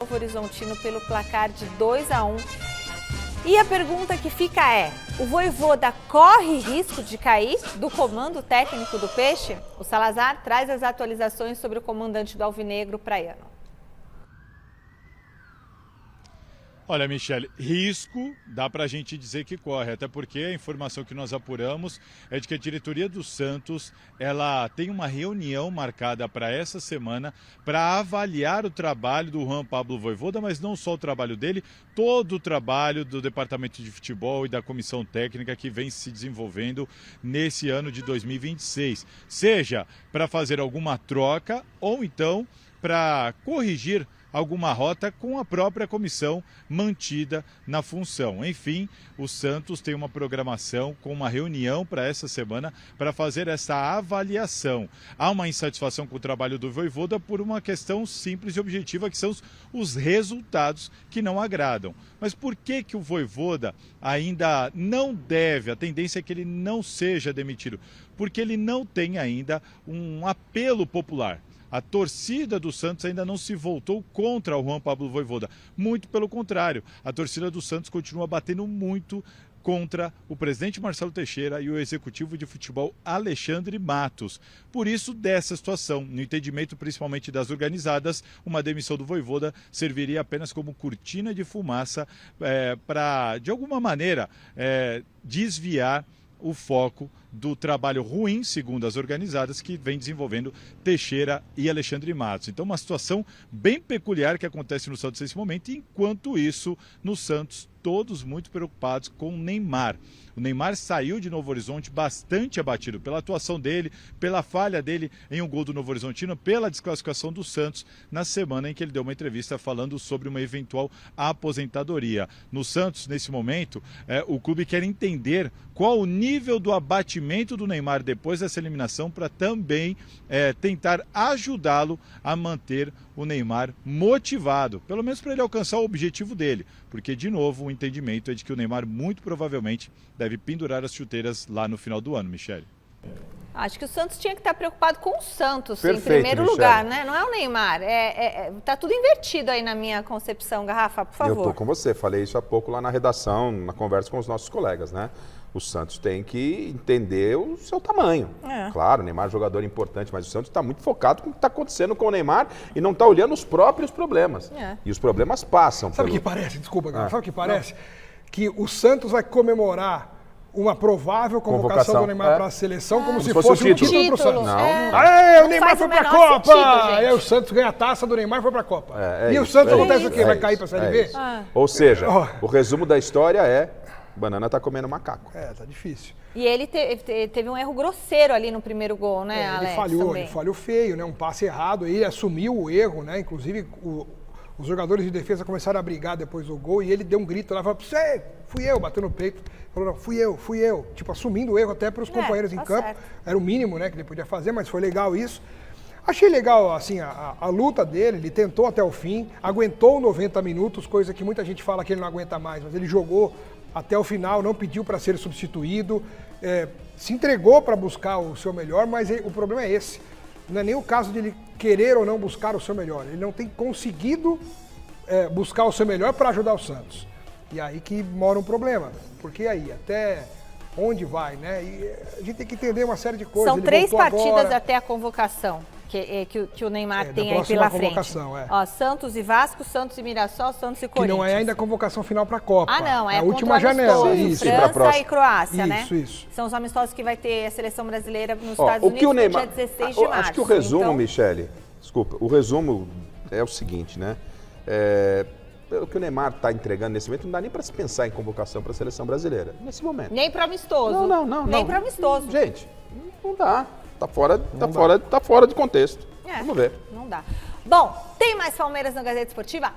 Novo Horizontino pelo placar de 2-1. E a pergunta que fica é: o Vojvoda corre risco de cair do comando técnico do Peixe? O Salazar traz as atualizações sobre o comandante do Alvinegro praiano. Olha, Michele, risco dá para a gente dizer que corre, até porque a informação que nós apuramos é de que a diretoria do Santos ela tem uma reunião marcada para essa semana para avaliar o trabalho do Juan Pablo Vojvoda, mas não só o trabalho dele, todo o trabalho do departamento de futebol e da comissão técnica que vem se desenvolvendo nesse ano de 2026, seja para fazer alguma troca ou então para corrigir alguma rota com a própria comissão mantida na função. Enfim, o Santos tem uma programação com uma reunião para essa semana para fazer essa avaliação. Há uma insatisfação com o trabalho do Vojvoda por uma questão simples e objetiva, que são os resultados que não agradam. Mas por que o Vojvoda ainda não deve, a tendência é que ele não seja demitido? Porque ele não tem ainda um apelo popular. A torcida do Santos ainda não se voltou contra o Juan Pablo Vojvoda. Muito pelo contrário, a torcida do Santos continua batendo muito contra o presidente Marcelo Teixeira e o executivo de futebol Alexandre Matos. Por isso, dessa situação, no entendimento principalmente das organizadas, uma demissão do Vojvoda serviria apenas como cortina de fumaça para, de alguma maneira, desviar o foco do trabalho ruim, segundo as organizadas, que vem desenvolvendo Teixeira e Alexandre Matos. Então, uma situação bem peculiar que acontece no Santos nesse momento, e enquanto isso, no Santos, todos muito preocupados com o Neymar. O Neymar saiu de Novo Horizonte bastante abatido pela atuação dele, pela falha dele em um gol do Novo Horizontino, pela desclassificação do Santos na semana em que ele deu uma entrevista falando sobre uma eventual aposentadoria. No Santos, nesse momento, o clube quer entender qual o nível do abatimento do Neymar depois dessa eliminação para também tentar ajudá-lo a manter o Neymar motivado, pelo menos para ele alcançar o objetivo dele, porque, de novo, o entendimento é de que o Neymar muito provavelmente deve pendurar as chuteiras lá no final do ano, Michele. Acho que o Santos tinha que estar preocupado com o Santos, Perfeito, em primeiro Michele. lugar, né? Não é o Neymar. Tá tudo invertido aí na minha concepção, Garrafa, por favor. Eu tô com você, falei isso há pouco lá na redação, na conversa com os nossos colegas, né? O Santos tem que entender o seu tamanho. Claro, o Neymar é um jogador importante, mas o Santos está muito focado com o que está acontecendo com o Neymar e não está olhando os próprios problemas. E os problemas passam. Sabe o que parece? Desculpa, Garrafa. Sabe o que parece? Que o Santos vai comemorar uma provável convocação do Neymar para a seleção como se fosse um título para o Santos. O Neymar foi para a Copa! Aí o Santos ganha a taça do Neymar e foi para a Copa. E o Santos acontece o quê? Vai cair para a Série B? Ou seja, o resumo da história é: banana tá comendo macaco. Tá difícil. E ele teve um erro grosseiro ali no primeiro gol, né, Alex? Ele falhou feio, né? Um passe errado, ele assumiu o erro, né? Inclusive, os jogadores de defesa começaram a brigar depois do gol e ele deu um grito lá, falou: fui eu, bateu no peito. Falou: não, fui eu. Tipo, assumindo o erro até para os companheiros em campo. Certo. Era o mínimo, né, que ele podia fazer, mas foi legal isso. Achei legal, assim, a luta dele, ele tentou até o fim, aguentou 90 minutos, coisa que muita gente fala que ele não aguenta mais, mas ele jogou até o final, não pediu para ser substituído, se entregou para buscar o seu melhor, mas o problema é esse. Não é nem o caso de ele querer ou não buscar o seu melhor, ele não tem conseguido buscar o seu melhor para ajudar o Santos. E aí que mora um problema, porque aí até onde vai, né? E a gente tem que entender uma série de coisas. São 3 partidas até a convocação que o Neymar tem aí pela frente. Ó, Santos e Vasco, Santos e Mirassol, Santos e Corinthians. Que não é ainda a convocação final para a Copa. Não, é a última janela. Isso. França e Croácia, né? Isso. São os amistosos que vai ter a seleção brasileira nos Estados Unidos no dia 16 de março. Acho que o resumo, Michele, desculpa, o resumo é o seguinte, né? O que o Neymar está entregando nesse momento, não dá nem para se pensar em convocação para a seleção brasileira, nesse momento. Nem para amistoso. Não. Nem para amistoso. Gente, não dá. Tá fora de contexto. Vamos ver. Não dá. Bom, tem mais Palmeiras na Gazeta Esportiva?